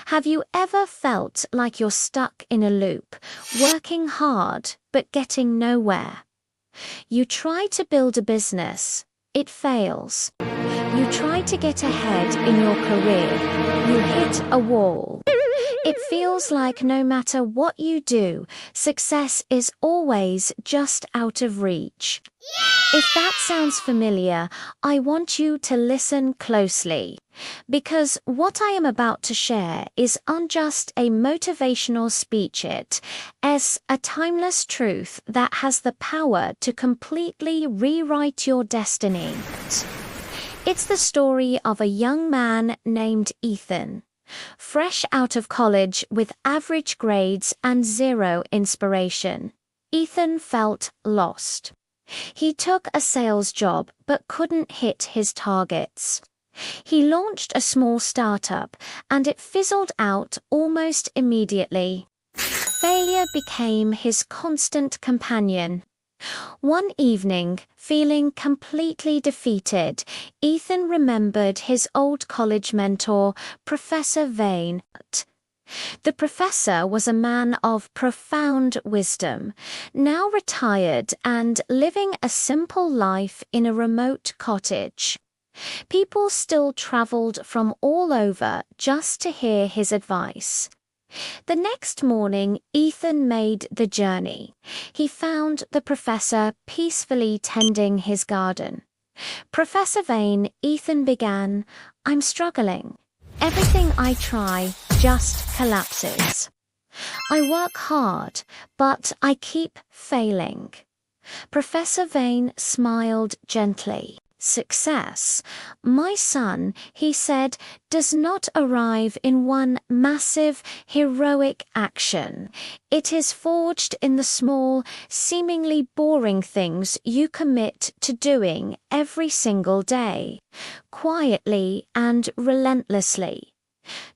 Have you ever felt like you're stuck in a loop, working hard but getting nowhere? You try to build a business, it fails. You try to get ahead in your career, you hit a wall. It feels like no matter what you do, success is always just out of reach. If that sounds familiar, I want you to listen closely, because what I am about to share is just a motivational speech. It is a timeless truth that has the power to completely rewrite your destiny. It's the story of a young man named Ethan. Fresh out of college with average grades and zero inspiration, Ethan felt lost. He took a sales job but couldn't hit his targets. He launched a small startup and it fizzled out almost immediately. Failure became his constant companion. One evening, feeling completely defeated, Ethan remembered his old college mentor, Professor Vane. The professor was a man of profound wisdom, now retired and living a simple life in a remote cottage. People still traveled from all over just to hear his advice. The next morning, Ethan made the journey. He found the professor peacefully tending his garden. Professor Vane, Ethan began, "I'm struggling. Everything I try just collapses. I work hard, but I keep failing." Professor Vane smiled gently. "Success, my son," he said, "does not arrive in one massive, heroic action. It is forged in the small, seemingly boring things you commit to doing every single day, quietly and relentlessly."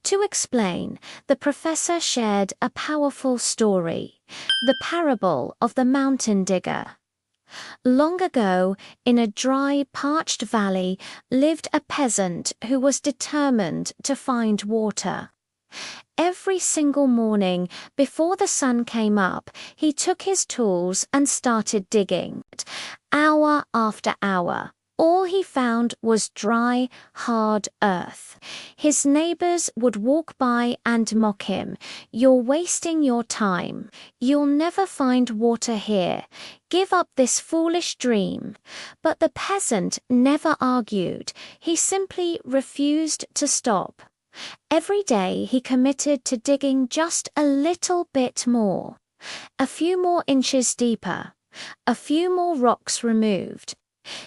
To explain, the professor shared a powerful story, the parable of the mountain digger. Long ago, in a dry, parched valley, lived a peasant who was determined to find water. Every single morning, before the sun came up, he took his tools and started digging. Hour after hour, all he found was dry, hard earth. His neighbors would walk by and mock him. "You're wasting your time. You'll never find water here. Give up this foolish dream." But the peasant never argued. He simply refused to stop. Every day he committed to digging just a little bit more. A few more inches deeper. A few more rocks removed.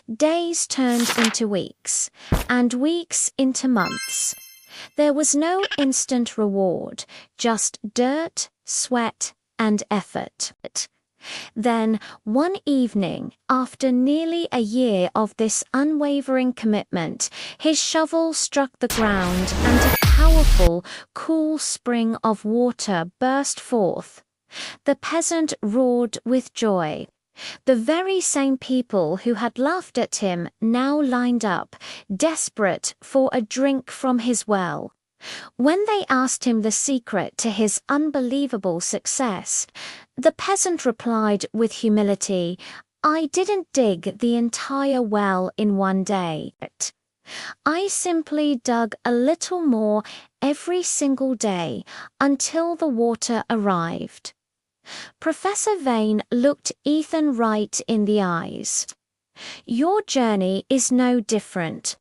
Days turned into weeks, and weeks into months. There was no instant reward, just dirt, sweat, and effort. Then, one evening, after nearly a year of this unwavering commitment, his shovel struck the ground and a powerful, cool spring of water burst forth. The peasant roared with joy. The very same people who had laughed at him now lined up, desperate for a drink from his well. When they asked him the secret to his unbelievable success, the peasant replied with humility, "I didn't dig the entire well in one day. I simply dug a little more every single day until the water arrived." Professor Vane looked Ethan right in the eyes. "Your journey is no different.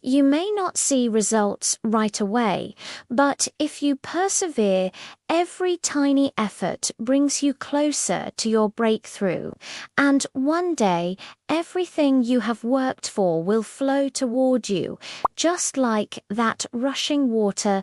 You may not see results right away, but if you persevere, every tiny effort brings you closer to your breakthrough, and one day everything you have worked for will flow toward you, just like that rushing water."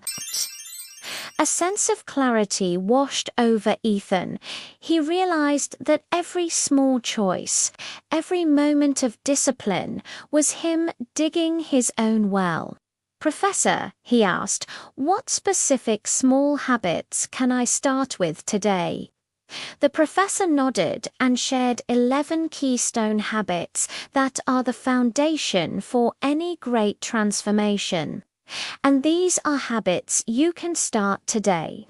A sense of clarity washed over Ethan. He realized that every small choice, every moment of discipline, was him digging his own well. "Professor," he asked, "what specific small habits can I start with today?" The professor nodded and shared 11 keystone habits that are the foundation for any great transformation. And these are habits you can start today.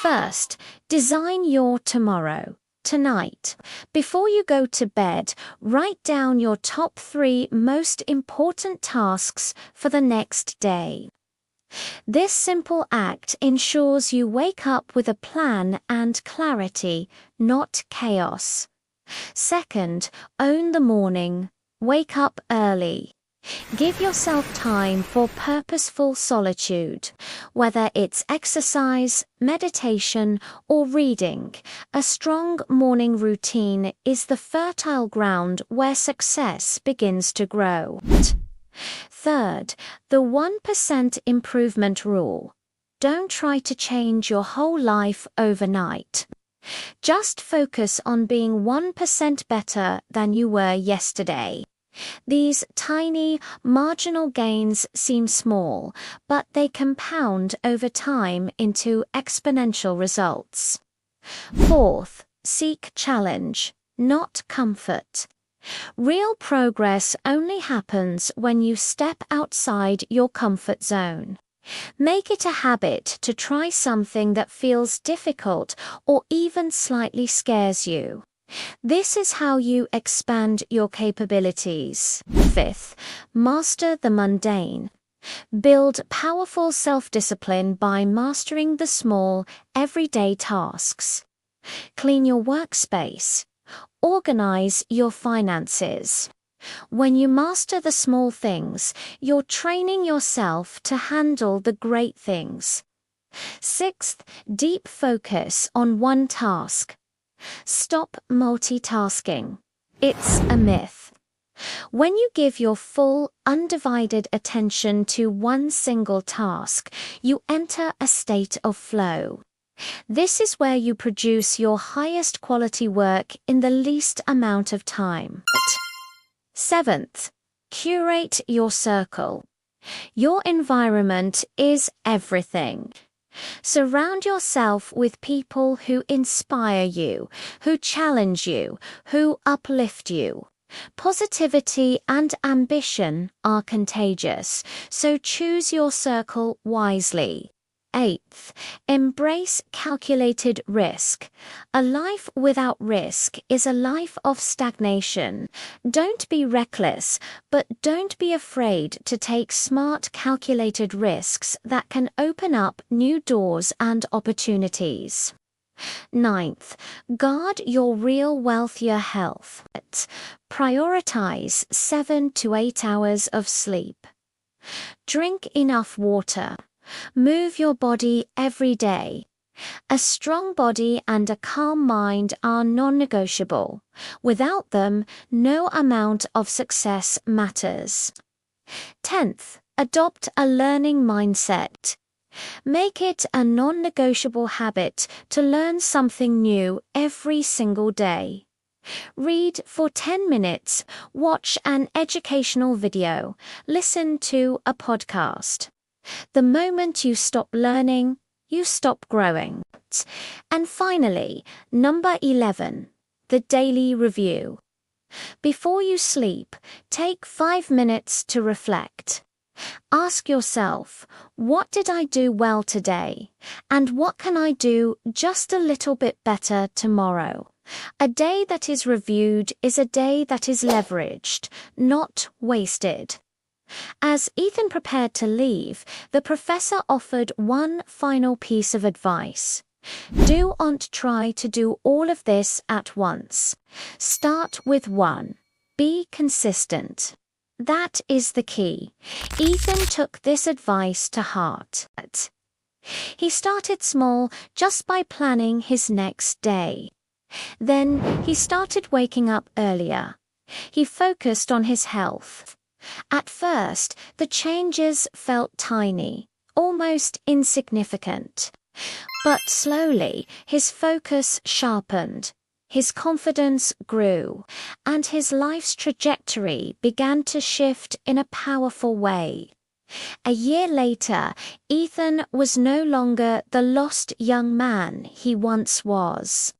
First, design your tomorrow. Tonight, before you go to bed, write down your top 3 most important tasks for the next day. This simple act ensures you wake up with a plan and clarity, not chaos. Second, own the morning. Wake up early. Give yourself time for purposeful solitude. Whether it's exercise, meditation, or reading, a strong morning routine is the fertile ground where success begins to grow. Third, the 1% improvement rule. Don't try to change your whole life overnight. Just focus on being 1% better than you were yesterday. These tiny, marginal gains seem small, but they compound over time into exponential results. Fourth, seek challenge, not comfort. Real progress only happens when you step outside your comfort zone. Make it a habit to try something that feels difficult or even slightly scares you. This is how you expand your capabilities. Fifth, master the mundane. Build powerful self-discipline by mastering the small, everyday tasks. Clean your workspace. Organize your finances. When you master the small things, you're training yourself to handle the great things. Sixth, deep focus on one task. Stop multitasking. It's a myth. When you give your full, undivided attention to one single task, you enter a state of flow. This is where you produce your highest quality work in the least amount of time. Seventh, curate your circle. Your environment is everything. Surround yourself with people who inspire you, who challenge you, who uplift you. Positivity and ambition are contagious, so choose your circle wisely. Eighth, embrace calculated risk. A life without risk is a life of stagnation. Don't be reckless, but don't be afraid to take smart, calculated risks that can open up new doors and opportunities. Ninth, guard your real wealth, your health. Prioritize 7 to 8 hours of sleep. Drink enough water. Move your body every day. A strong body and a calm mind are non-negotiable. Without them, no amount of success matters. 10th, adopt a learning mindset. Make it a non-negotiable habit to learn something new every single day. Read for 10 minutes, watch an educational video, listen to a podcast. The moment you stop learning, you stop growing. And finally, number 11, the daily review. Before you sleep, take 5 minutes to reflect. Ask yourself, what did I do well today? And what can I do just a little bit better tomorrow? A day that is reviewed is a day that is leveraged, not wasted. As Ethan prepared to leave, the professor offered one final piece of advice. Do not try to do all of this at once. Start with one. Be consistent. That is the key. Ethan took this advice to heart. He started small just by planning his next day. Then he started waking up earlier. He focused on his health. At first, the changes felt tiny, almost insignificant. But slowly, his focus sharpened, his confidence grew, and his life's trajectory began to shift in a powerful way. A year later, Ethan was no longer the lost young man he once was.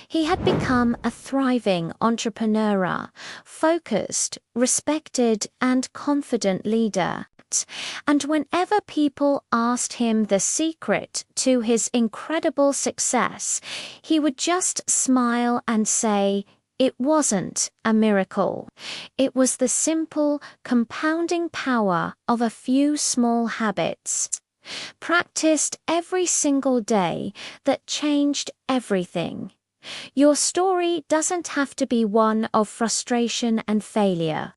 He had become a thriving entrepreneur, focused, respected, and confident leader. And whenever people asked him the secret to his incredible success, he would just smile and say, "It wasn't a miracle. It was the simple, compounding power of a few small habits, practiced every single day, that changed everything." Your story doesn't have to be one of frustration and failure.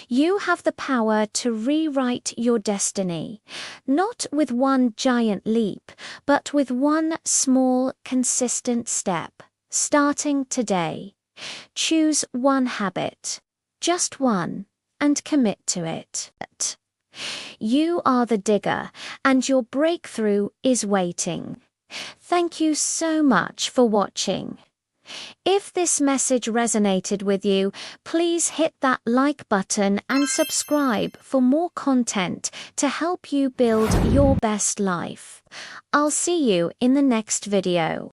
You have the power to rewrite your destiny, not with one giant leap, but with one small, consistent step, starting today. Choose one habit, just one, and commit to it. You are the digger, and your breakthrough is waiting. Thank you so much for watching. If this message resonated with you, please hit that like button and subscribe for more content to help you build your best life. I'll see you in the next video.